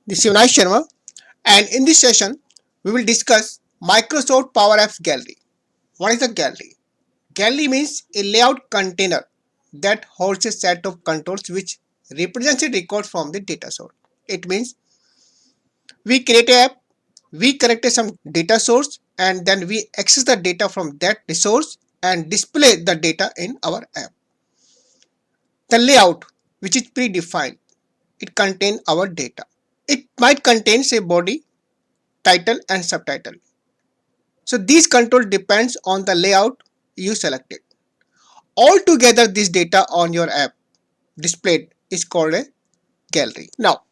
This is Vinayak Sharma, and in this session, we will discuss Microsoft Power Apps Gallery. What is a gallery? Gallery means a layout container that holds a set of controls which represents a record from the data source. It means we create an app, we correct some data source, and then we access the data from that resource and display the data in our app. The layout, which is predefined, it contains our data. It might contain a body, title, and subtitle. So these control depends on the layout you selected. Altogether, this data on your app displayed is called a gallery. Now,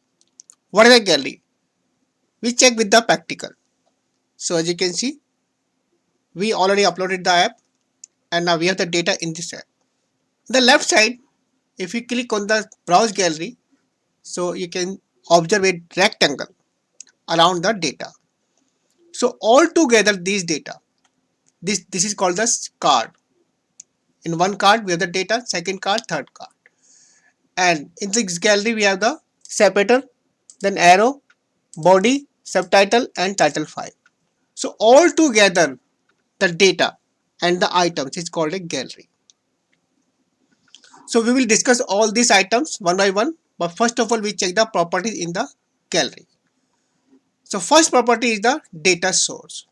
what is a gallery? We check with the practical. So as you can see, we already uploaded the app and now we have the data in this app. The left side, if you click on the browse gallery, so you can observe a rectangle around the data. So altogether these data, this is called the card. In one card we have the data, second card, third card. And in this gallery we have the separator, then arrow, body, subtitle and title file. So all together the data and the items is called a gallery. So we will discuss all these items one by one, but first of all we check the properties in the gallery. So first property is the data source.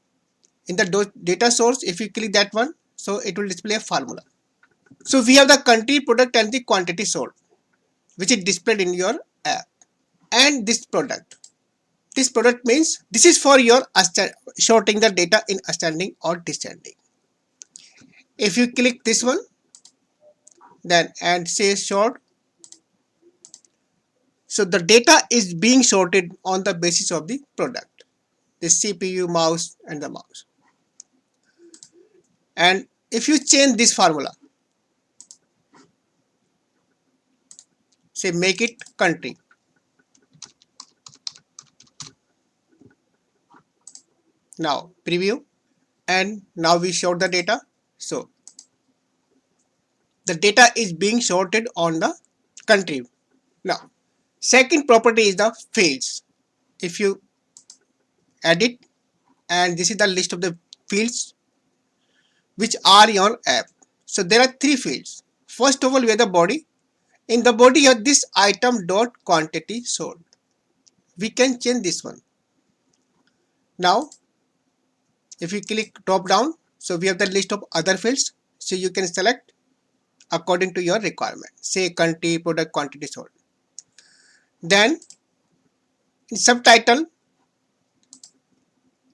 In the data source, if you click that one, so it will display a formula. So we have the country, product and the quantity sold, which is displayed in your app. And this product. This product means this is for your sorting the data in ascending or descending. If you click this one, then and say sort, so the data is being sorted on the basis of the product, the CPU, mouse and the mouse. And if you change this formula, say make it country, now preview, and now we sort the data. So the data is being sorted on the country. Now second property is the fields. If you edit, and this is the list of the fields which are in your app. So there are three fields. First of all we have the body. In the body you have this item dot quantity sold. We can change this one. Now if you click drop down, so we have the list of other fields, so you can select according to your requirement, say country, product, quantity sold. Then in subtitle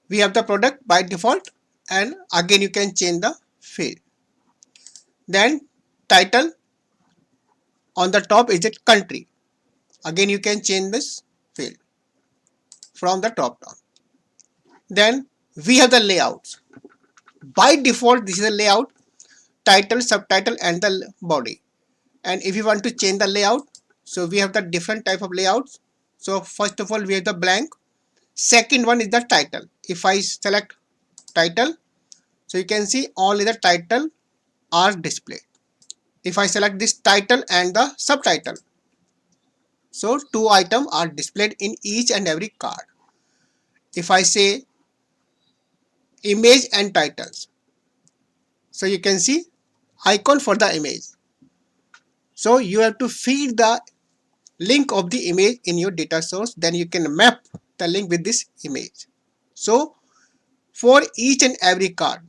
we have the product by default, and again you can change the field. Then title, on the top is it country, again you can change this field from the top down. Then we have the layouts. By default this is a layout, title, subtitle and the body. And if you want to change the layout, so we have the different type of layouts. So first of all we have the blank. Second one is the title. If I select title, so you can see only the title are displayed. If I select this title and the subtitle, so two items are displayed in each and every card. If I say image and titles, so you can see icon for the image. So you have to feed the link of the image in your data source, then you can map the link with this image. So for each and every card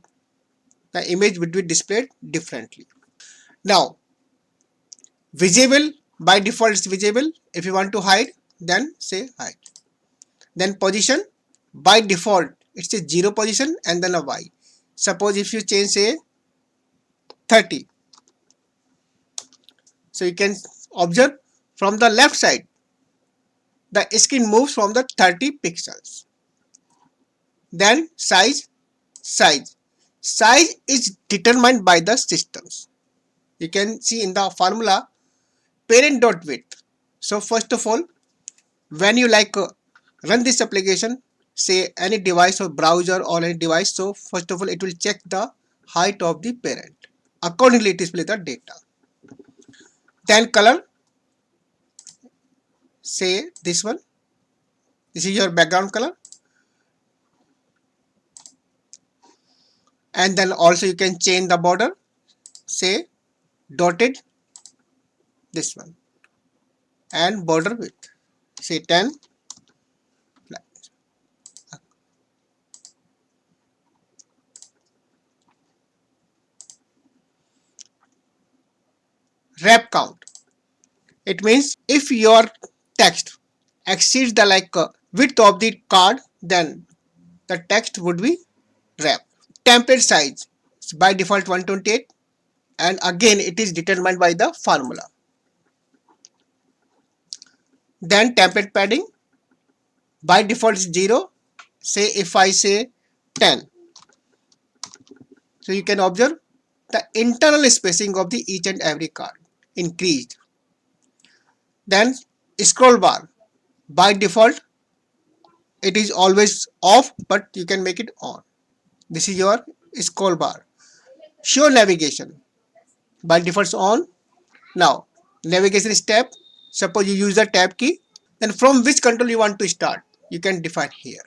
the image would be displayed differently. Now visible, by default it's visible. If you want to hide, then say hide. Then position, by default it's a 0 position and then a Y. Suppose if you change say 30, so you can observe from the left side the screen moves from the 30 pixels. Then size is determined by the systems. You can see in the formula parent dot width. So first of all, when you run this application, say any device or browser or any device, so first of all it will check the height of the parent, accordingly it displays the data. Then color, say this one, This is your background color. And then also you can change the border, say dotted, this one, and border width, say 10. Wrap count. It means if your text exceeds the width of the card, then the text would be wrapped. Template size is by default 128, and again it is determined by the formula. Then template padding by default is 0. Say if I say 10, so you can observe the internal spacing of the each and every card increased. Then scroll bar by default it is always off, but you can make it on. This is your scroll bar. Show navigation by default on. Now navigation step, suppose you use the tab key, then from which control you want to start, you can define here.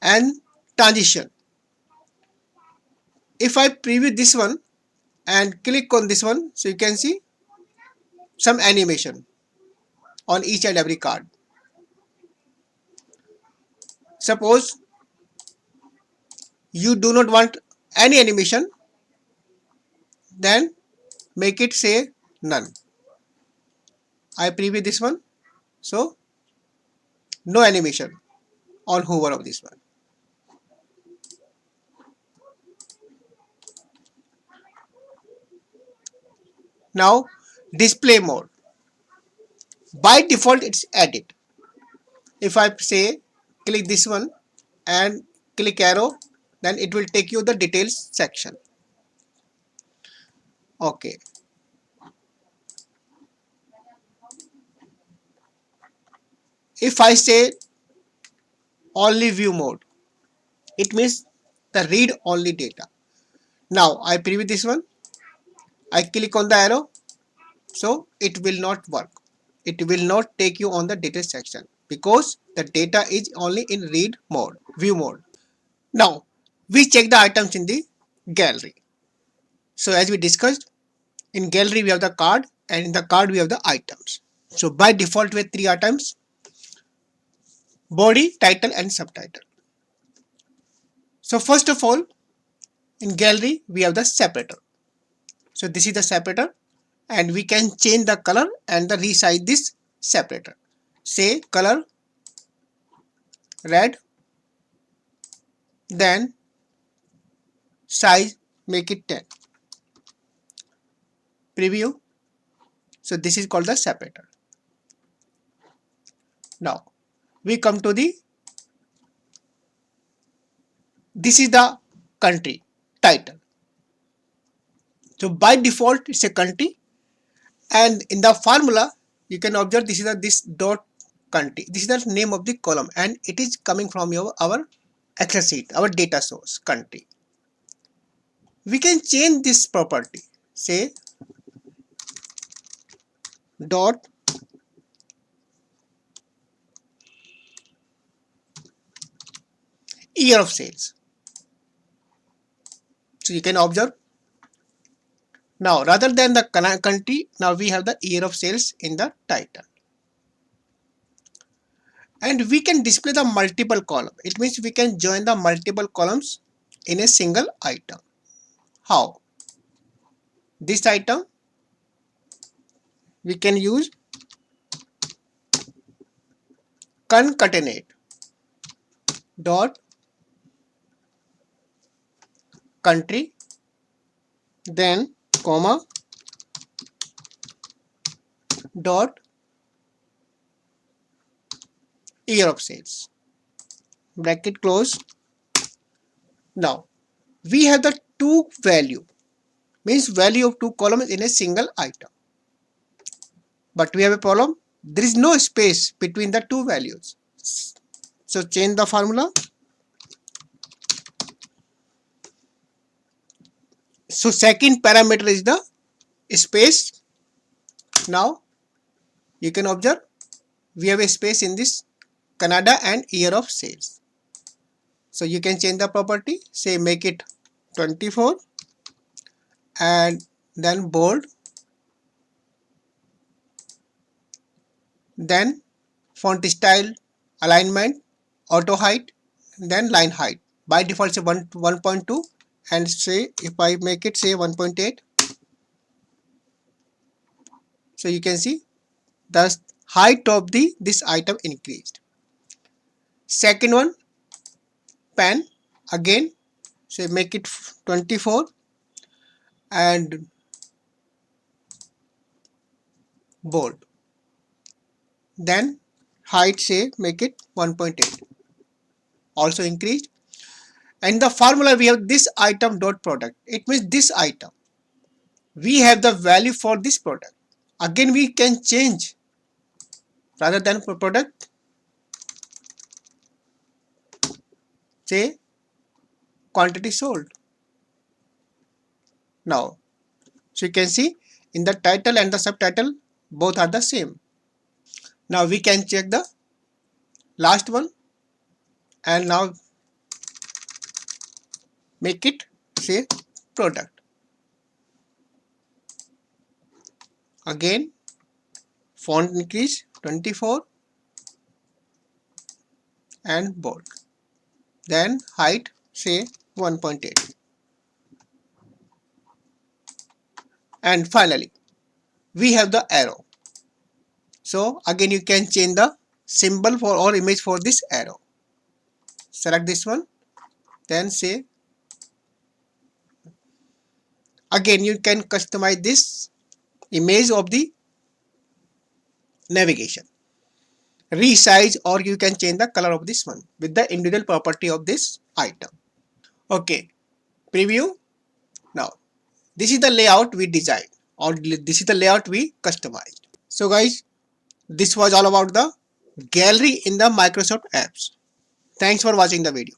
And transition, if I preview this one and click on this one, so you can see some animation on each and every card. Suppose you do not want any animation, then make it say none. I preview this one, so no animation on hover of this one. Now display mode, by default it's edit. If I say click this one and click arrow, then it will take you the details section. Okay. If I say only view mode, it means the read only data. Now I preview this one, I click on the arrow, so it will not work. It will not take you on the data section because the data is only in read mode, view mode. Now we check the items in the gallery. So as we discussed, in gallery we have the card, and in the card we have the items. So by default we have 3 items: body, title and subtitle. So first of all, in gallery we have the separator. So this is the separator, and we can change the color and the resize this separator. Say color red, then size make it 10. Preview. So this is called the separator. Now we come to the, this is the country title. So by default it's a country, and in the formula you can observe this is this dot country. This is the name of the column, and it is coming from our Excel sheet, our data source country. We can change this property. Say dot year of sales. So you can observe. Now rather than the country, now we have the year of sales in the title. And we can display the multiple column. It means we can join the multiple columns in a single item. How? This item we can use concatenate dot country, then comma dot year of sales, bracket close. Now we have the two value, means value of two columns in a single item, but we have a problem, there is no space between the two values. So change the formula. So second parameter is the space. Now you can observe we have a space in this Canada and year of sales. So you can change the property, say make it 24 and then bold, then font style, alignment, auto height, then line height. By default say 1.2 and say if I make it say 1.8. So you can see the height of this item increased. Second one, pen, again say make it 24 and bold, then height say make it 1.8, also increased. And the formula we have this item dot product, it means this item we have the value for this product. Again we can change, rather than product say quantity sold. Now so you can see in the title and the subtitle both are the same. Now we can check the last one and now make it say product. Again font increase 24 and bold, then height say 1.8. And finally we have the arrow. So again you can change the symbol for or image for this arrow. Select this one, then say again you can customize this image of the navigation, resize, or you can change the color of this one with the individual property of this item. Okay, preview. Now this is the layout we designed, or this is the layout we customized. So guys, this was all about the gallery in the Microsoft apps. Thanks for watching the video.